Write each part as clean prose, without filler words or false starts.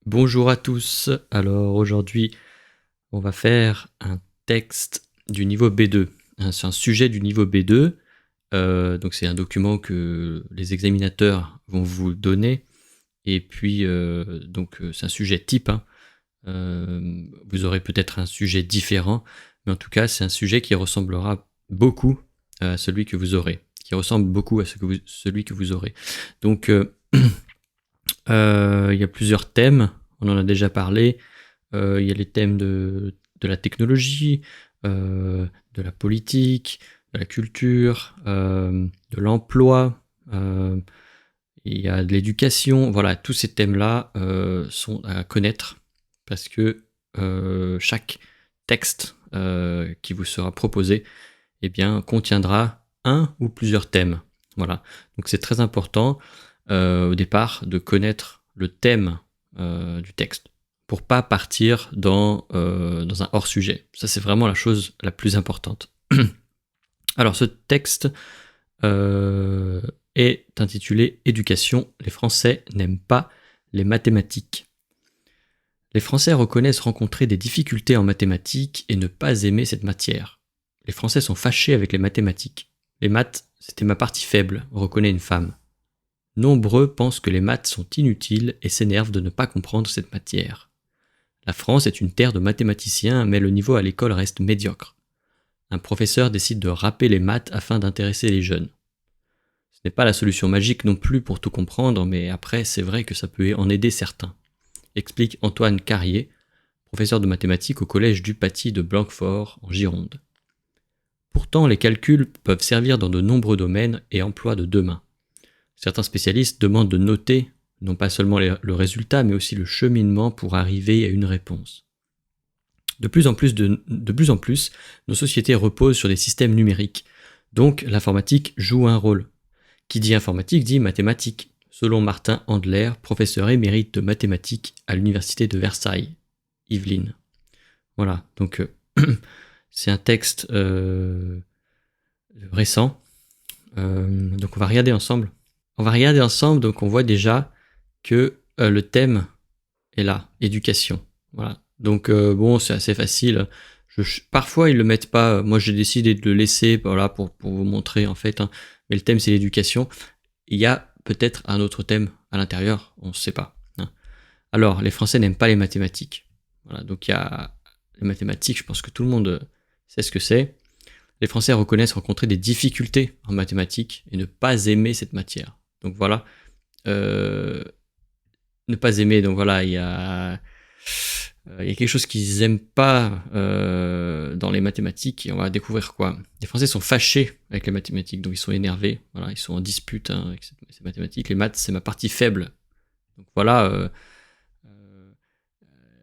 Bonjour à tous. Alors aujourd'hui, on va faire un texte du niveau B2. C'est un sujet du niveau B2. Donc c'est un document que les examinateurs vont vous donner. Et puis c'est un sujet type, hein. Vous aurez peut-être un sujet différent, mais en tout cas c'est un sujet qui ressemblera beaucoup à celui que vous aurez, qui ressemble beaucoup à celui que vous aurez. Donc il y a plusieurs thèmes, on en a déjà parlé. Il y a les thèmes de la technologie, de la politique, de la culture, de l'emploi, il y a de l'éducation. Voilà, tous ces thèmes-là sont à connaître parce que chaque texte qui vous sera proposé contiendra un ou plusieurs thèmes. Voilà, donc c'est très important au départ de connaître le thème du texte pour pas partir dans un hors-sujet. Ça, c'est vraiment la chose la plus importante. Alors, ce texte est intitulé « Éducation, les Français n'aiment pas les mathématiques ». Les Français reconnaissent rencontrer des difficultés en mathématiques et ne pas aimer cette matière. Les Français sont fâchés avec les mathématiques. Les maths, c'était ma partie faible, reconnaît une femme. Nombreux pensent que les maths sont inutiles et s'énervent de ne pas comprendre cette matière. La France est une terre de mathématiciens, mais le niveau à l'école reste médiocre. Un professeur décide de râper les maths afin d'intéresser les jeunes. Ce n'est pas la solution magique non plus pour tout comprendre, mais après, c'est vrai que ça peut en aider certains, explique Antoine Carrier, professeur de mathématiques au collège du Paty de Blanquefort, en Gironde. Pourtant, les calculs peuvent servir dans de nombreux domaines et emplois de demain. Certains spécialistes demandent de noter non pas seulement le résultat, mais aussi le cheminement pour arriver à une réponse. De plus en plus, nos sociétés reposent sur des systèmes numériques, donc l'informatique joue un rôle. Qui dit informatique dit mathématiques, selon Martin Andler, professeur émérite de mathématiques à l'université de Versailles, Yvelines. Voilà, donc c'est un texte récent, donc on va regarder ensemble. Donc on voit déjà que le thème est là, éducation. Voilà. Donc c'est assez facile. Parfois ils le mettent pas. Moi j'ai décidé de le laisser, voilà, pour vous montrer en fait, hein. Mais le thème c'est l'éducation. Il y a peut-être un autre thème à l'intérieur, on ne sait pas, hein. Alors les Français n'aiment pas les mathématiques. Voilà. Donc il y a les mathématiques. Je pense que tout le monde sait ce que c'est. Les Français reconnaissent rencontrer des difficultés en mathématiques et ne pas aimer cette matière. Donc voilà. Ne pas aimer, donc voilà, il y a quelque chose qu'ils aiment pas dans les mathématiques, et on va découvrir quoi. Les Français sont fâchés avec les mathématiques, donc ils sont énervés, voilà, ils sont en dispute, hein, avec ces mathématiques. Les maths, c'est ma partie faible. Donc voilà,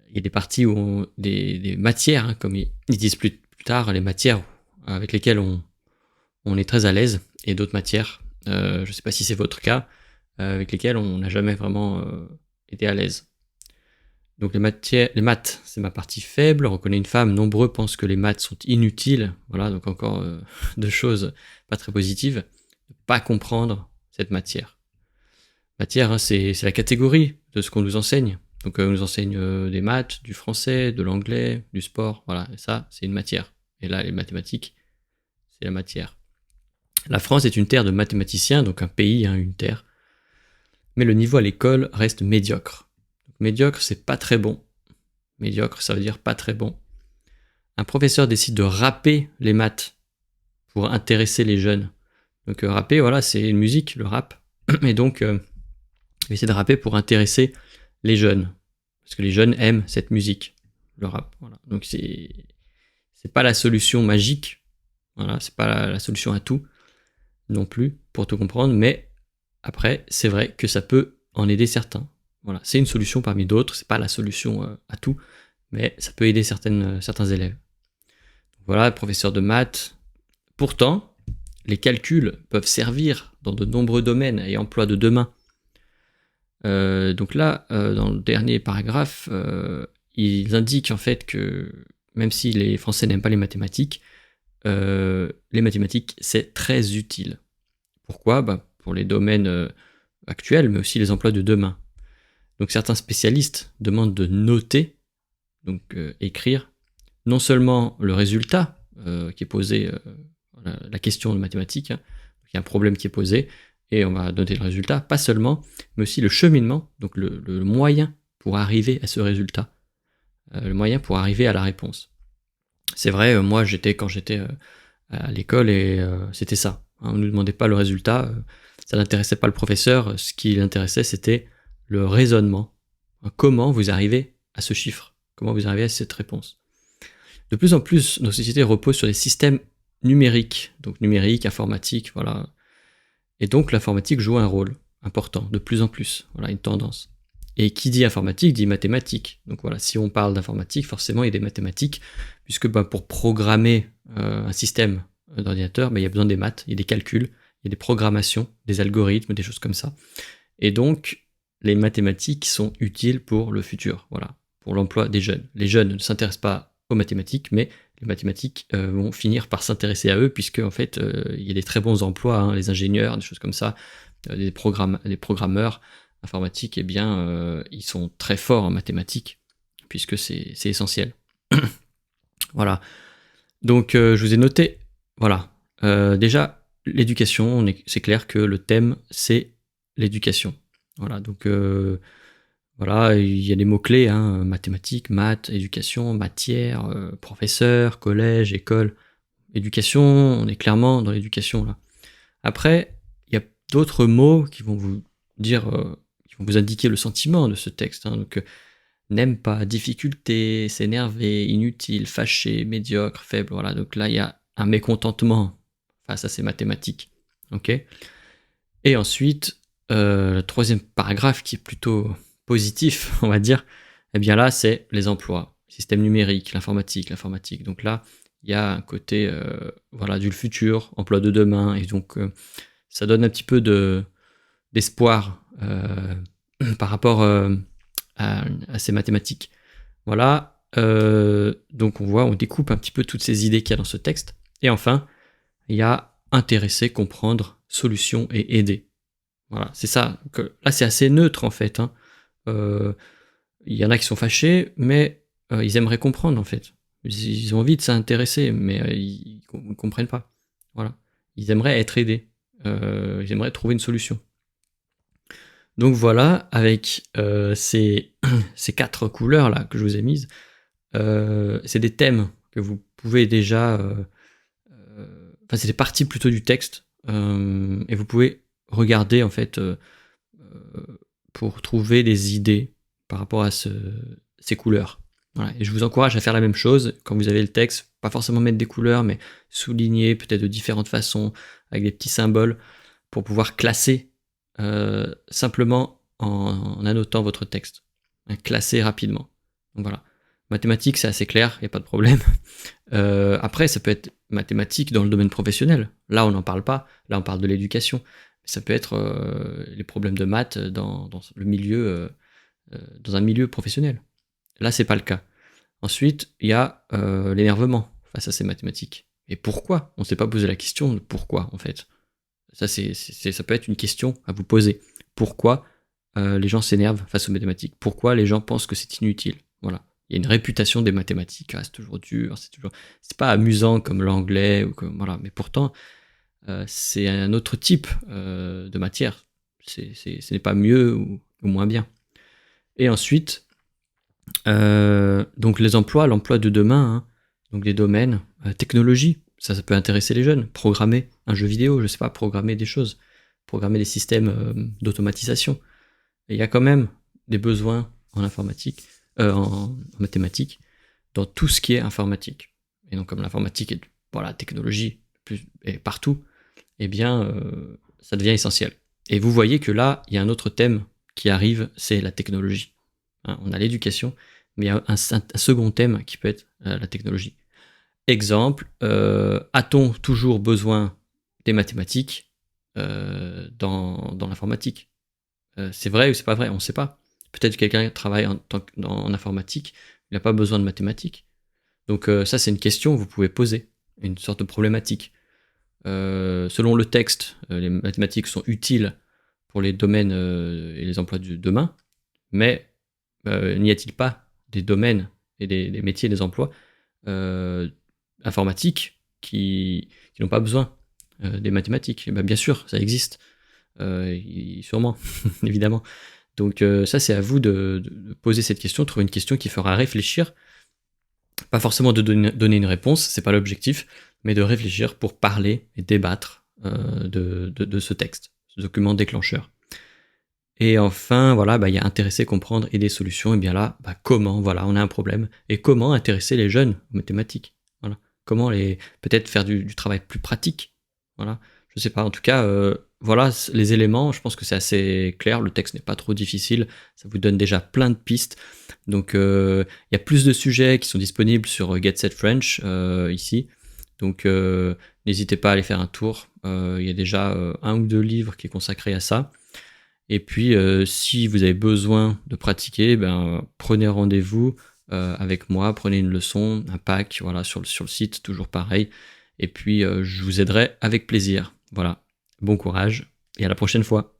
il y a des parties où des matières, hein, comme ils disent plus tard, les matières avec lesquelles on est très à l'aise, et d'autres matières, je ne sais pas si c'est votre cas, avec lesquelles on n'a jamais vraiment été à l'aise. Donc les maths, c'est ma partie faible, reconnaît une femme, nombreux pensent que les maths sont inutiles, voilà, donc encore deux choses pas très positives, ne pas comprendre cette matière. Matière, hein, c'est la catégorie de ce qu'on nous enseigne. Donc on nous enseigne des maths, du français, de l'anglais, du sport, voilà, et ça, c'est une matière. Et là, les mathématiques, c'est la matière. La France est une terre de mathématiciens, donc un pays, hein, une terre. Mais le niveau à l'école reste médiocre. Donc, médiocre, c'est pas très bon. Médiocre, ça veut dire pas très bon. Un professeur décide de râper les maths pour intéresser les jeunes. Donc râper, voilà, c'est une musique, le rap. Et donc, il essaie de râper pour intéresser les jeunes. Parce que les jeunes aiment cette musique, le rap. Voilà. Donc c'est pas la solution magique. Voilà, c'est pas la solution à tout non plus, pour tout comprendre, mais après, c'est vrai que ça peut en aider certains. Voilà, c'est une solution parmi d'autres, c'est pas la solution à tout, mais ça peut aider certains élèves. Voilà, professeur de maths. Pourtant, les calculs peuvent servir dans de nombreux domaines et emplois de demain. Donc là, dans le dernier paragraphe, ils indiquent en fait que même si les Français n'aiment pas les mathématiques c'est très utile. Pourquoi ? Pour les domaines actuels, mais aussi les emplois de demain. Donc certains spécialistes demandent de noter, donc écrire, non seulement le résultat qui est posé, la question de mathématiques, hein, il y a un problème qui est posé, et on va noter le résultat, pas seulement, mais aussi le cheminement, donc le moyen pour arriver à ce résultat, le moyen pour arriver à la réponse. C'est vrai, moi quand j'étais à l'école, et c'était ça. Hein, on ne nous demandait pas le résultat, ça n'intéressait pas le professeur, ce qui l'intéressait c'était le raisonnement. Comment vous arrivez à ce chiffre? Comment vous arrivez à cette réponse? De plus en plus, nos sociétés reposent sur des systèmes numériques, donc numérique, informatique, voilà. Et donc l'informatique joue un rôle important, de plus en plus, voilà, une tendance. Et qui dit informatique dit mathématiques. Donc voilà, si on parle d'informatique, forcément il y a des mathématiques, puisque pour programmer un système d'ordinateur, il y a besoin des maths, il y a des calculs, il y a des programmations, des algorithmes, des choses comme ça. Et donc les mathématiques sont utiles pour le futur, voilà, pour l'emploi des jeunes. Les jeunes ne s'intéressent pas aux mathématiques, mais les mathématiques vont finir par s'intéresser à eux, puisque en fait il y a des très bons emplois, hein, les ingénieurs, des choses comme ça, des programmeurs informatiques, eh bien ils sont très forts en mathématiques, puisque c'est essentiel. Voilà. Donc je vous ai noté, voilà. Déjà, l'éducation, c'est clair que le thème, c'est l'éducation. Voilà, donc voilà, il y a des mots-clés, hein, mathématiques, maths, éducation, matière, professeur, collège, école. Éducation, on est clairement dans l'éducation là. Après, il y a d'autres mots qui vont vous dire, qui vont vous indiquer le sentiment de ce texte. Hein, donc, n'aime pas, difficulté, s'énerver, inutile, fâché, médiocre, faible. Voilà, donc là, il y a un mécontentement face à ces mathématiques. Ok. Et ensuite, le troisième paragraphe qui est plutôt positif, on va dire, eh bien là, c'est les emplois, système numérique, l'informatique. Donc là, il y a un côté voilà, du futur, emploi de demain, et donc ça donne un petit peu d'espoir par rapport à ces mathématiques. Voilà, donc on découpe un petit peu toutes ces idées qu'il y a dans ce texte. Et enfin, il y a intéresser, comprendre, solution et aider. Voilà, c'est ça. Là, c'est assez neutre en fait. Hein. Il y en a qui sont fâchés, mais ils aimeraient comprendre en fait. Ils ont envie de s'intéresser, mais ils ne comprennent pas. Voilà. Ils aimeraient être aidés. Ils aimeraient trouver une solution. Donc voilà, avec ces 4 couleurs là que je vous ai mises, c'est des thèmes que vous pouvez déjà. Enfin, c'est des parties plutôt du texte, et vous pouvez regarder en fait pour trouver des idées par rapport à ces couleurs. Voilà. Et je vous encourage à faire la même chose quand vous avez le texte, pas forcément mettre des couleurs, mais souligner peut-être de différentes façons, avec des petits symboles, pour pouvoir classer simplement en annotant votre texte. Classer rapidement. Donc voilà. Mathématiques, c'est assez clair, il n'y a pas de problème. Après, ça peut être mathématiques dans le domaine professionnel. Là, on n'en parle pas. Là, on parle de l'éducation. Ça peut être les problèmes de maths dans le milieu, dans un milieu professionnel. Là, c'est pas le cas. Ensuite, il y a l'énervement face à ces mathématiques. Et pourquoi? On ne s'est pas posé la question de pourquoi, en fait. Ça, ça peut être une question à vous poser. Pourquoi les gens s'énervent face aux mathématiques? Pourquoi les gens pensent que c'est inutile? Voilà. Il y a une réputation des mathématiques. Ah, c'est toujours dur, c'est pas amusant comme l'anglais ou comme voilà. Mais pourtant, c'est un autre type de matière. Ce n'est pas mieux ou moins bien. Et ensuite, donc les emplois, l'emploi de demain, hein, donc des domaines, technologie, ça peut intéresser les jeunes. Programmer un jeu vidéo, je sais pas, programmer des choses, programmer des systèmes d'automatisation. Et il y a quand même des besoins en informatique, en mathématiques, dans tout ce qui est informatique. Et donc comme l'informatique est voilà, technologie est partout, eh bien ça devient essentiel. Et vous voyez que là, il y a un autre thème qui arrive, c'est la technologie. Hein, on a l'éducation, mais il y a un second thème qui peut être la technologie. Exemple, a-t-on toujours besoin des mathématiques dans l'informatique? C'est vrai ou c'est pas vrai? On ne sait pas. Peut-être que quelqu'un travaille en informatique, il n'a pas besoin de mathématiques. Donc ça, c'est une question que vous pouvez poser, une sorte de problématique. Selon le texte, les mathématiques sont utiles pour les domaines et les emplois de demain, Mais n'y a-t-il pas des domaines et des métiers, des emplois informatiques qui n'ont pas besoin des mathématiques? Bien sûr, ça existe, sûrement, évidemment. Donc ça, c'est à vous de poser cette question, trouver une question qui fera réfléchir. Pas forcément de donner une réponse, c'est pas l'objectif, mais de réfléchir pour parler et débattre de ce texte, ce document déclencheur. Et enfin, voilà, il y a intéresser, comprendre et des solutions. Et bien là, comment, voilà, on a un problème. Et comment intéresser les jeunes aux mathématiques? Voilà. Comment peut-être faire du travail plus pratique? Voilà. Je sais pas. En tout cas, voilà les éléments. Je pense que c'est assez clair. Le texte n'est pas trop difficile. Ça vous donne déjà plein de pistes. Donc, il y a plus de sujets qui sont disponibles sur Get Set French ici. Donc, n'hésitez pas à aller faire un tour. Il y a déjà 1 ou 2 livres qui est consacré à ça. Et puis, si vous avez besoin de pratiquer, prenez rendez-vous avec moi, prenez une leçon, un pack, voilà, sur le site, toujours pareil. Et puis, je vous aiderai avec plaisir. Voilà, bon courage et à la prochaine fois.